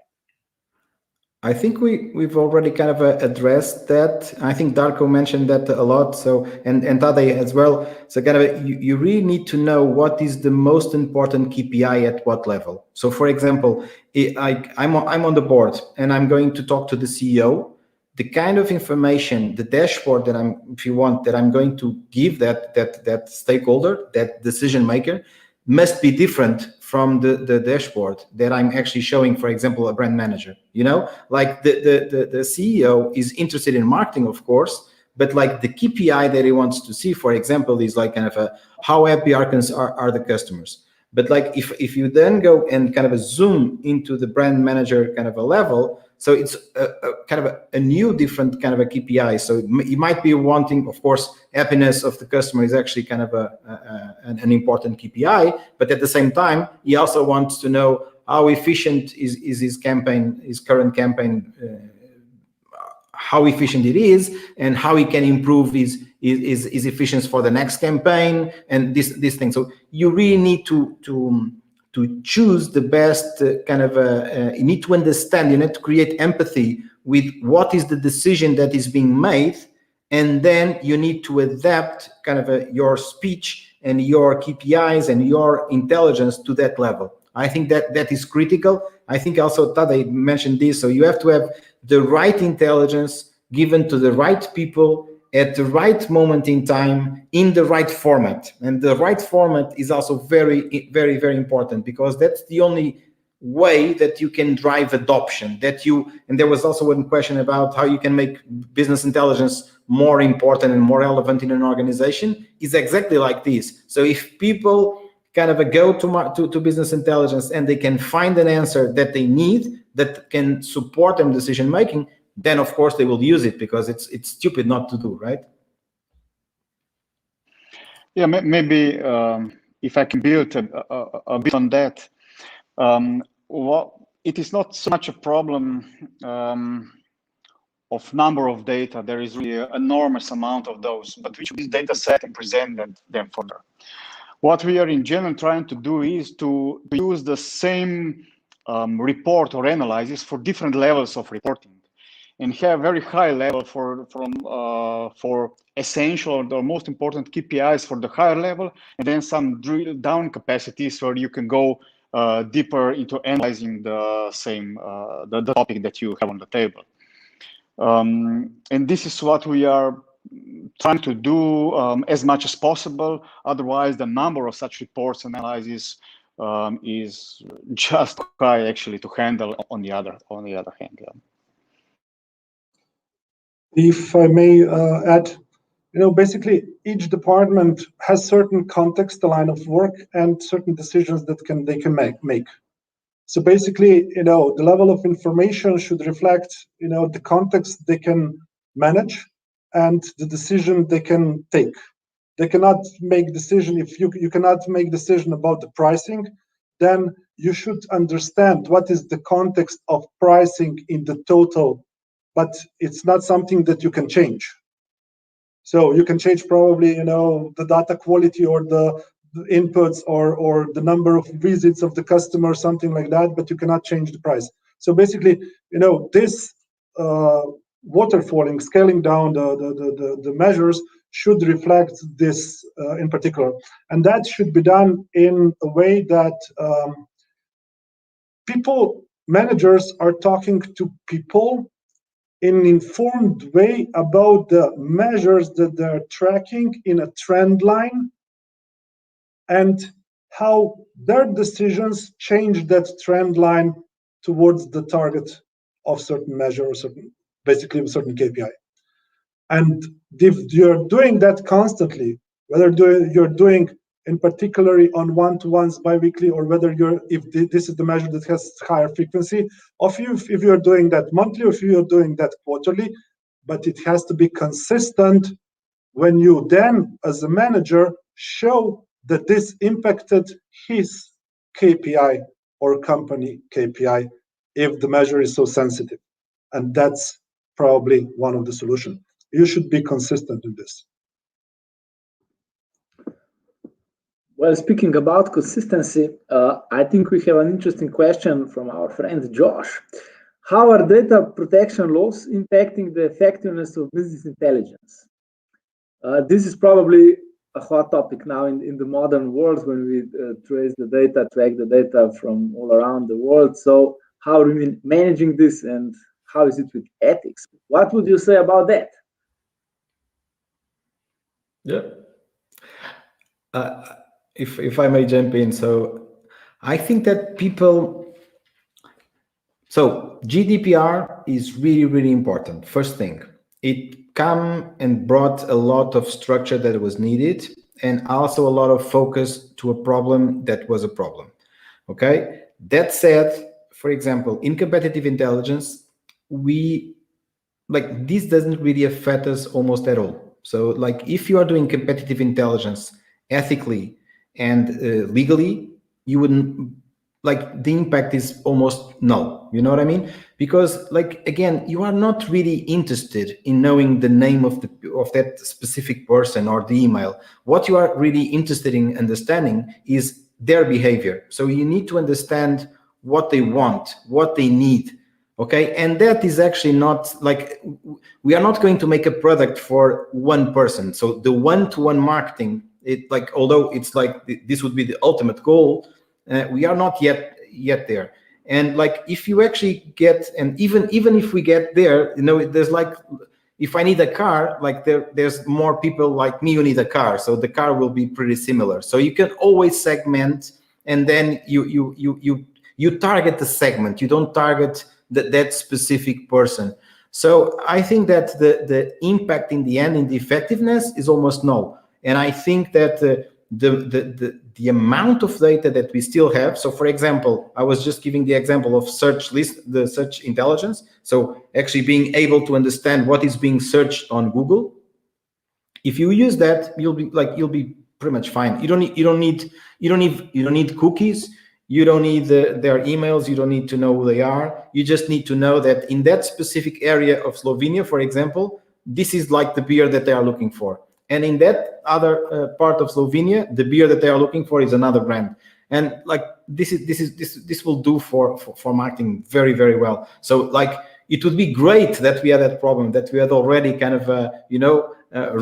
I think we've already kind of addressed that. I think Darko mentioned that a lot. So and Tadej as well. So kind of you really need to know what is the most important KPI at what level. So for example, I'm on the board and I'm going to talk to the CEO. The kind of information, the dashboard that I'm going to give that stakeholder, that decision maker, must be different from the dashboard that I'm actually showing, for example, a brand manager. Like the CEO is interested in marketing, of course, but like the KPI that he wants to see, for example, is like kind of how happy are the customers. But like if you then go and kind of zoom into the brand manager kind of a level, so it's kind of a new different kind of a KPI. So you might be wanting, of course, happiness of the customer is actually kind of an important KPI, but at the same time, he also wants to know how efficient is his campaign, his current campaign, how efficient it is, and how he can improve his efficiency for the next campaign, and this thing. So you really need to choose the best kind of you need to understand, you need to create empathy with what is the decision that is being made, and then you need to adapt kind of your speech and your KPIs and your intelligence to that level. I think that is critical. I think also Tadej mentioned this, so you have to have the right intelligence given to the right people at the right moment in time, in the right format. And the right format is also very, very, very important, because that's the only way that you can drive adoption. And there was also one question about how you can make business intelligence more important and more relevant in an organization, is exactly like this. So if people kind of a to business intelligence, and they can find an answer that they need that can support them decision making, then of course they will use it, because it's stupid not to do, right? Yeah, maybe if I can build a bit on that. It is not so much a problem of number of data. There is really an enormous amount of those, but which of these data set and present them further. What we are in general trying to do is to use the same report or analysis for different levels of reporting, and have very high level for essential or the most important KPIs for the higher level, and then some drill down capacities where you can go deeper into analyzing the same the topic that you have on the table. And this is what we are trying to do as much as possible. Otherwise, the number of such reports and analyses is just high actually to handle. On the other hand, yeah. If I may add, basically each department has certain context, the line of work, and certain decisions that they can make. So basically, the level of information should reflect, the context they can manage and the decision they can take. They cannot make decision if you cannot make decision about the pricing, then you should understand what is the context of pricing in the total, but it's not something that you can change. So you can change probably, the data quality or the inputs or the number of visits of the customer, something like that, but you cannot change the price. So basically, this waterfalling, scaling down the measures should reflect this in particular. And that should be done in a way that managers are talking to people in an informed way about the measures that they're tracking in a trend line, and how their decisions change that trend line towards the target of certain measure or basically a certain KPI. And if you're doing that constantly, whether you're doing in particularly on one-to-ones bi-weekly, or whether if this is the measure that has higher frequency, or if you're doing that monthly, or if you're doing that quarterly, but it has to be consistent when you then, as a manager, show that this impacted his KPI or company KPI if the measure is so sensitive. And that's probably one of the solutions. You should be consistent in this. Well, speaking about consistency, I think we have an interesting question from our friend Josh. How are data protection laws impacting the effectiveness of business intelligence? This is probably a hot topic now in the modern world, when we track the data from all around the world. So how are we managing this, and how is it with ethics? What would you say about that? Yeah. If I may jump in, so I think that so GDPR is really, really important. First thing, it came and brought a lot of structure that was needed, and also a lot of focus to a problem that was a problem. Okay. That said, for example, in competitive intelligence, this doesn't really affect us almost at all. So if you are doing competitive intelligence ethically and legally, you wouldn't the impact is almost null. You know what I mean? Because again, you are not really interested in knowing the name of that specific person or the email. What you are really interested in understanding is their behavior. So you need to understand what they want, what they need. Okay, and that is actually not we are not going to make a product for one person. So the one-to-one marketing, although it's this would be the ultimate goal, we are not yet there. And if you actually get, and even if we get there, there's if I need a car, there's more people like me who need a car, so the car will be pretty similar. So you can always segment, and then you target the segment. You don't target that specific person. So I think that the impact in the end, in the effectiveness, is almost null. And I think that the amount of data that we still have. So for example, I was just giving the example of the search intelligence. So actually being able to understand what is being searched on Google. If you use that, you'll be pretty much fine. You don't need cookies. You don't need their emails. You don't need to know who they are. You just need to know that in that specific area of Slovenia, for example, this is like the beer that they are looking for. And in that other part of Slovenia, the beer that they are looking for is another brand. And like this will do for marketing very, very well. So like it would be great that we had that problem, that we had already kind of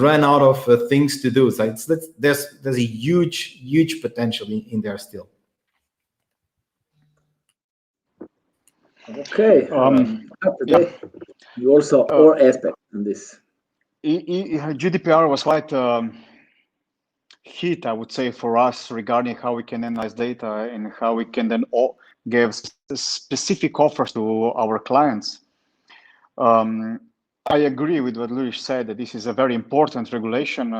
run out of things to do. So there's a huge potential in there still. Okay. Today, you also more aspect on this. GDPR was quite hit, I would say, for us regarding how we can analyze data and how we can then give specific offers to our clients. I agree with what Luis said, that this is a very important regulation.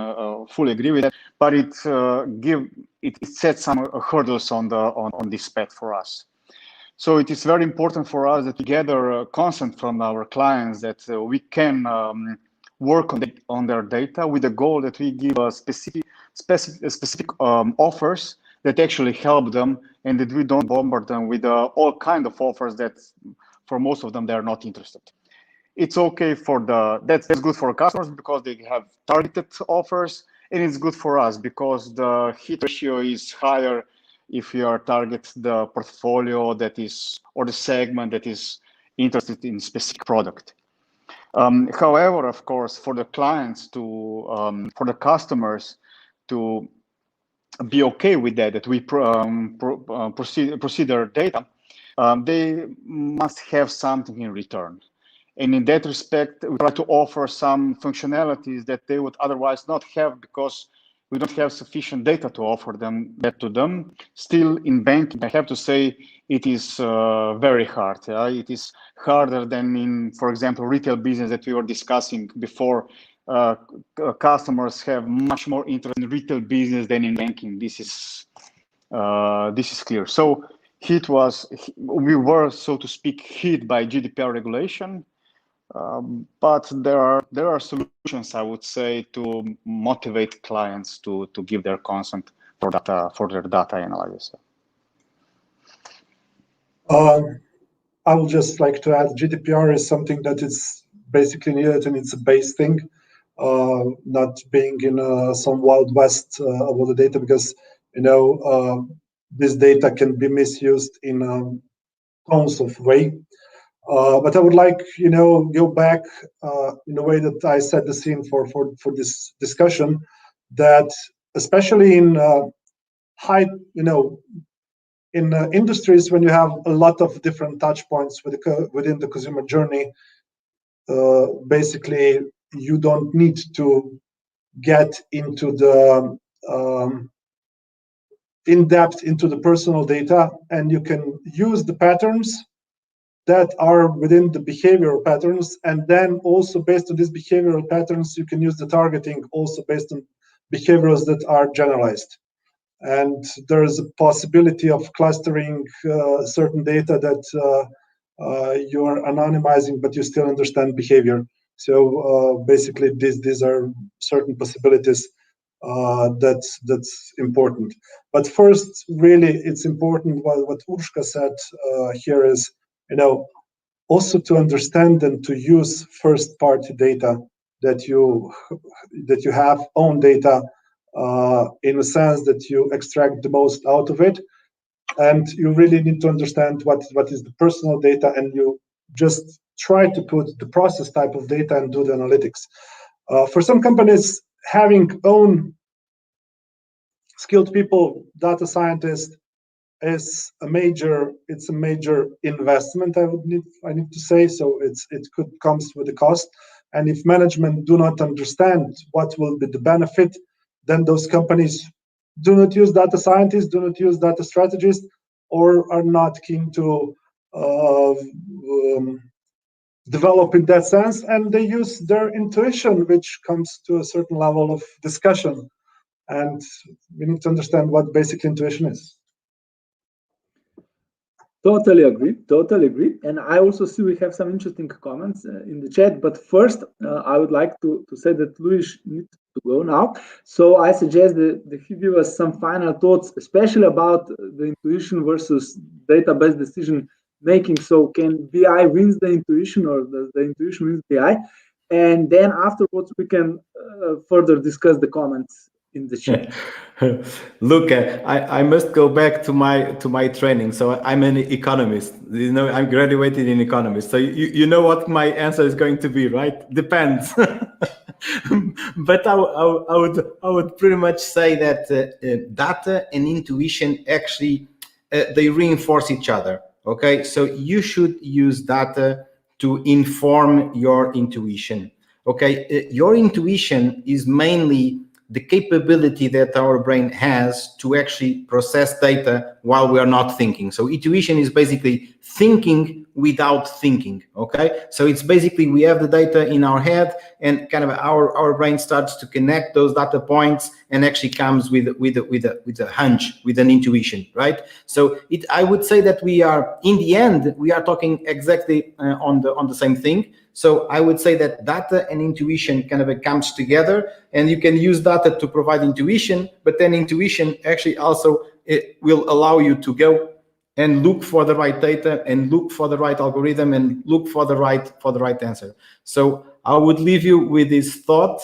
Fully agree with that, but it sets some hurdles on this path for us. So it is very important for us that we gather consent from our clients that we can work on their data with the goal that we give specific offers that actually help them, and that we don't bombard them with all kind of offers that for most of them they are not interested. It's okay that's good for customers because they have targeted offers, and it's good for us because the hit ratio is higher if you are target the portfolio that is, or the segment that is interested in specific product. However, of course, for the clients for the customers to be okay with that we proceed their data, they must have something in return. And in that respect, we try to offer some functionalities that they would otherwise not have because we don't have sufficient data to offer that to them. Still, in banking, I have to say it is very hard. It is harder than in, for example, retail business that we were discussing before. Customers have much more interest in retail business than in banking. This is clear. So we were, so to speak, hit by GDPR regulation. But there are solutions, I would say, to motivate clients to give their consent for their data analysis. I would just like to add, GDPR is something that is basically needed, and it's a base thing, not being in some wild west about the data, because this data can be misused in tons of way. But I would like, go back in a way that I set the scene for this discussion, that especially in in industries when you have a lot of different touch points within the consumer journey, basically you don't need to get into the in depth into the personal data, and you can use the patterns that are within the behavioral patterns, and then also based on these behavioral patterns you can use the targeting also based on behaviors that are generalized. And there is a possibility of clustering certain data that you are anonymizing, but you still understand behavior. So basically these are certain possibilities that's important. But first, really, it's important what Urška said here is, also to understand and to use first-party data that you have own data in a sense that you extract the most out of it, and you really need to understand what is the personal data, and you just try to put the process type of data and do the analytics. For some companies, having own skilled people, data scientists, is a major investment. I need to say so. It comes with a cost, and if management do not understand what will be the benefit, then those companies do not use data scientists, do not use data strategists, or are not keen to develop in that sense, and they use their intuition, which comes to a certain level of discussion. and we need to understand what basic intuition is. Totally agree. Totally agree. And I also see we have some interesting comments in the chat. But first, I would like to say that Luis needs to go now. So I suggest that he give us some final thoughts, especially about the intuition versus database decision making. So can BI wins the intuition, or does the intuition wins BI? And then afterwards we can further discuss the comments in the chat. Luka, I must go back to my training. So I'm an economist. You know, I'm graduated in economics. So you know what my answer is going to be, right? Depends. But I would pretty much say that data and intuition actually they reinforce each other. Okay, so you should use data to inform your intuition. Okay, your intuition is mainly the capability that our brain has to actually process data while we are not thinking. So intuition is basically thinking without thinking, okay? So it's basically we have the data in our head and kind of our brain starts to connect those data points and actually comes with a hunch, with an intuition, right? So I would say that we are, in the end, we are talking exactly on the same thing. So I would say that data and intuition kind of comes together, and you can use data to provide intuition, but then intuition actually also it will allow you to go and look for the right data and look for the right algorithm and look for the right answer. So I would leave you with this thought.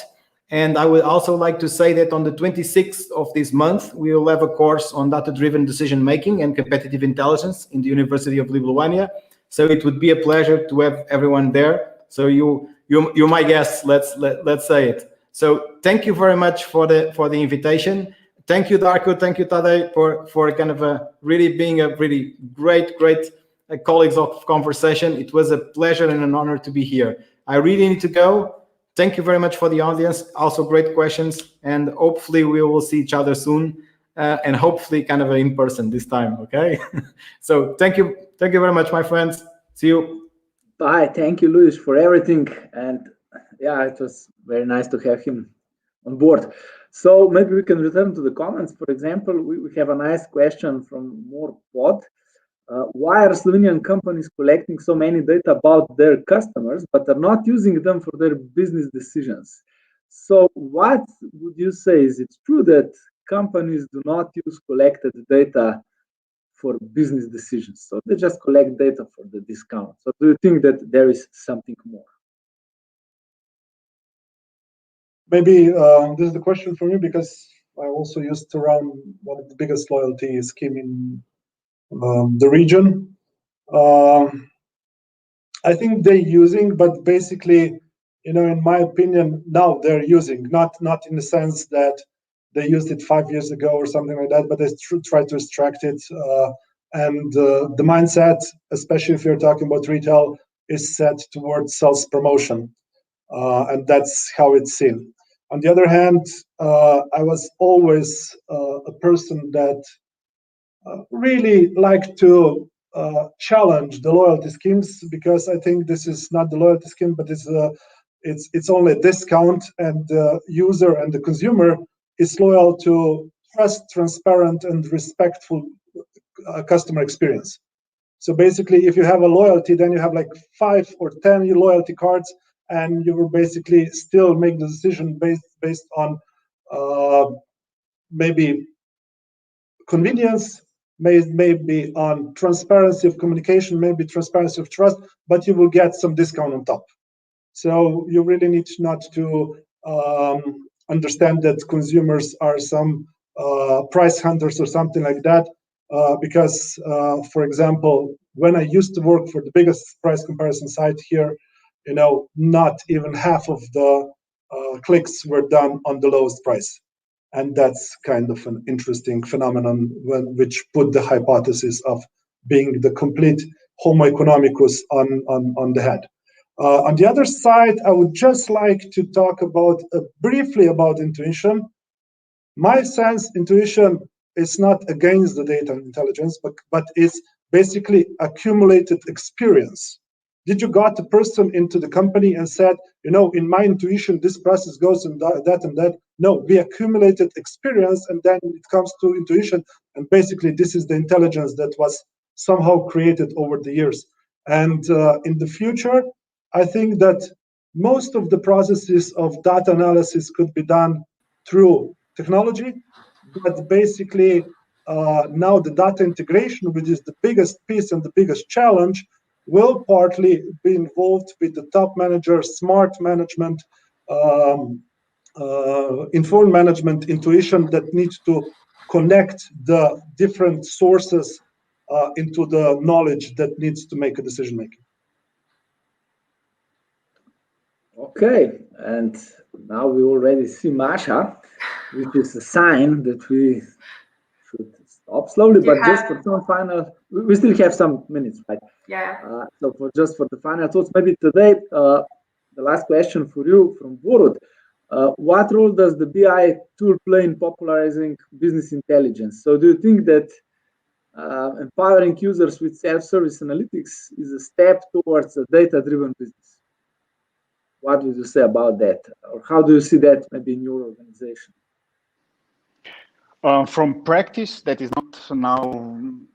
And I would also like to say that on the 26th of this month, we will have a course on data-driven decision-making and competitive intelligence in the University of Lithuania. So it would be a pleasure to have everyone there. So you're my guest. Let's say it. So thank you very much for the invitation. Thank you, Darko. Thank you, Tadej, for kind of really being a really great colleagues of conversation. It was a pleasure and an honor to be here. I really need to go. Thank you very much for the audience. Also great questions, and hopefully we will see each other soon, and hopefully kind of in person this time. Okay. So thank you very much, my friends. See you. Bye. Thank you, Luis, for everything. And yeah, it was very nice to have him on board. So maybe we can return to the comments. For example, we have a nice question from More Pod. Why are Slovenian companies collecting so many data about their customers, but are not using them for their business decisions? So what would you say? Is it true that companies do not use collected data for business decisions? So they just collect data for the discount. So do you think that there is something more? Maybe this is the question for me, because I also used to run one of the biggest loyalty scheme in the region. I think they're using, but basically, you know, in my opinion, now they're using, not in the sense that they used it 5 years ago or something like that, but they try to extract it. And the mindset, especially if you're talking about retail, is set towards sales promotion. And that's how it's seen. On the other hand, I was always a person that really liked to challenge the loyalty schemes, because I think this is not the loyalty scheme, but it's only a discount, and the user and the consumer is loyal to trust, transparent, and respectful customer experience. So basically, if you have a loyalty, then you have like 5 or 10 loyalty cards, and you will basically still make the decision based on maybe convenience, maybe on transparency of communication, maybe transparency of trust, but you will get some discount on top. So you really need not to understand that consumers are some price hunters or something like that, because, for example, when I used to work for the biggest price comparison site here, you know, not even half of the clicks were done on the lowest price. And that's kind of an interesting phenomenon which put the hypothesis of being the complete homo economicus on the head. On the other side, I would just like to talk about briefly about intuition. My sense, intuition is not against the data and intelligence, but is basically accumulated experience did you got a person into the company and said, you know, in my intuition, this process goes and that and that? No, we accumulated experience, and then it comes to intuition. And basically, this is the intelligence that was somehow created over the years. And in the future, I think that most of the processes of data analysis could be done through technology, but basically now the data integration, which is the biggest piece and the biggest challenge, will partly be involved with the top manager, smart management, informed management, intuition that needs to connect the different sources into the knowledge that needs to make a decision making. Okay, and now we already see Masha, which is a sign that we should stop slowly, but just for some final, we still have some minutes, right? Yeah. So for the final thoughts, maybe today, the last question for you from Borut. What role does the BI tool play in popularizing business intelligence? So do you think that empowering users with self-service analytics is a step towards a data-driven business? What would you say about that? Or how do you see that maybe in your organization? From practice, that is not now,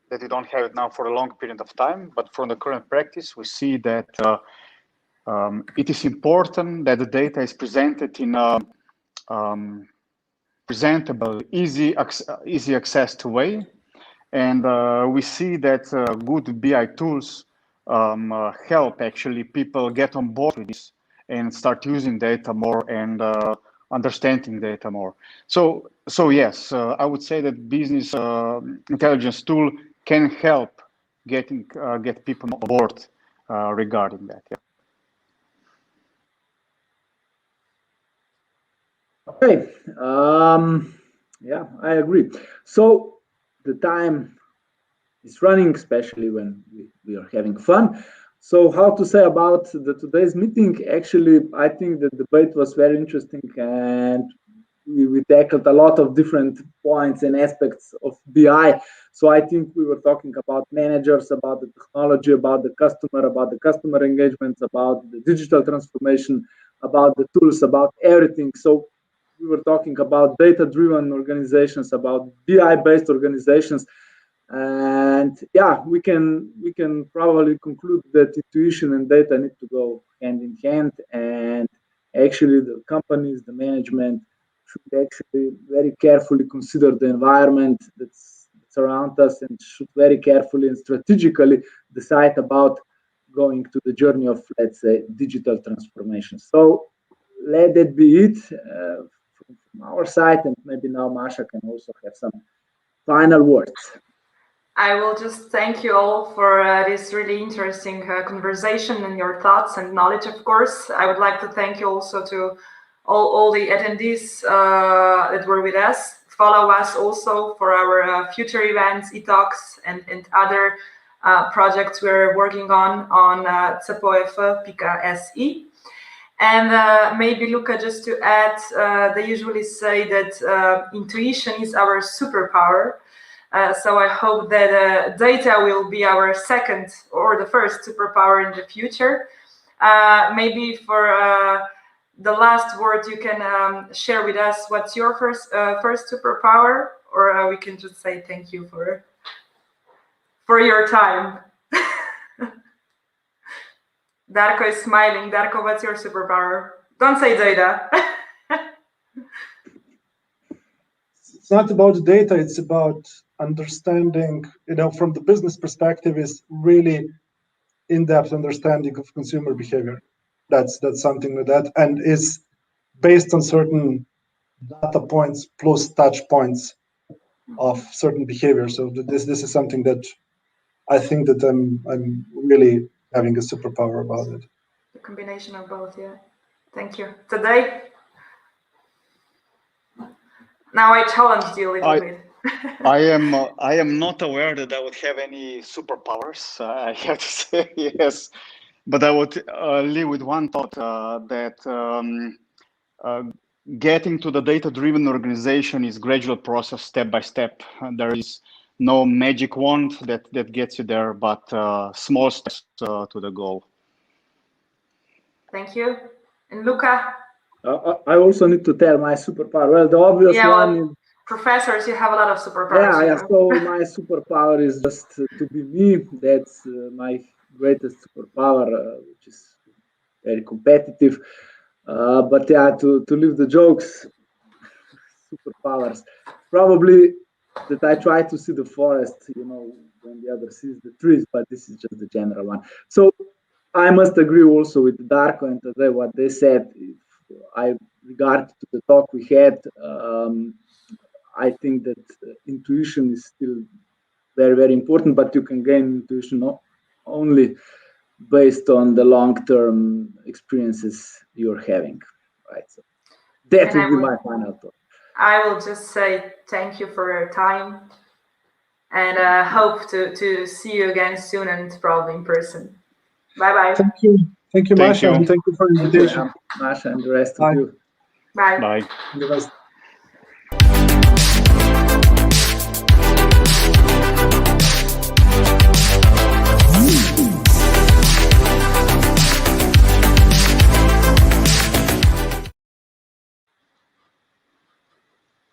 that we don't have it now for a long period of time, but from the current practice, we see that it is important that the data is presented in a presentable, easy accessed way. And we see that good BI tools help actually people get on board with this and start using data more and understanding data more. So yes, I would say that business intelligence tool can help get people on board regarding that. Yeah. Okay, yeah, I agree. So the time is running, especially when we are having fun. So how to say about today's meeting? Actually, I think the debate was very interesting, and we tackled a lot of different points and aspects of BI. So I think we were talking about managers, about the technology, about the customer engagements, about the digital transformation, about the tools, about everything. So we were talking about data-driven organizations, about BI-based organizations. And yeah, we can probably conclude that intuition and data need to go hand in hand, and actually the companies, the management should actually very carefully consider the environment that's around us, and should very carefully and strategically decide about going to the journey of, let's say, digital transformation. So let that be it from our side, and maybe now Masha can also have some final words. I will just thank you all for this really interesting conversation and your thoughts and knowledge, of course. I would like to thank you also to all the attendees that were with us. Follow us also for our future events, e-talks, and other projects we're working on CPOEF E-TALK. And maybe, Luka, just to add, they usually say that intuition is our superpower. So I hope that data will be our second or the first superpower in the future. Maybe for the last word, you can share with us what's your first superpower, or we can just say thank you for your time. Darko is smiling. Darko, what's your superpower? Don't say data. It's not about the data, it's about understanding, from the business perspective, is really in-depth understanding of consumer behavior. That's something like that, and is based on certain data points plus touch points of certain behavior. So this is something that I think that I'm really having a superpower about it. The combination of both, yeah. Thank you. Tadej? Now I challenged you a little bit. I am not aware that I would have any superpowers. I have to say yes, but I would leave with one thought that getting to the data-driven organization is gradual process, step by step. There is no magic wand that gets you there, but small steps to the goal. Thank you. And Luka? I also need to tell my superpower. Well, the obvious one is professors. You have a lot of superpowers. Yeah. So my superpower is just to be me. That's my greatest superpower, which is very competitive. But yeah, to leave the jokes, superpowers. Probably that I try to see the forest, when the other sees the trees, but this is just the general one. So I must agree also with Darko and Tadej what they said. If I regard to the talk we had, I think that intuition is still very, very important, but you can gain intuition not only based on the long-term experiences you're having, right? So that would be my final thought. I will just say thank you for your time, and hope to see you again soon, and probably in person. Bye-bye. Thank you, Masha, and thank you for the invitation. Masha and the rest of you. Bye. Bye. The rest.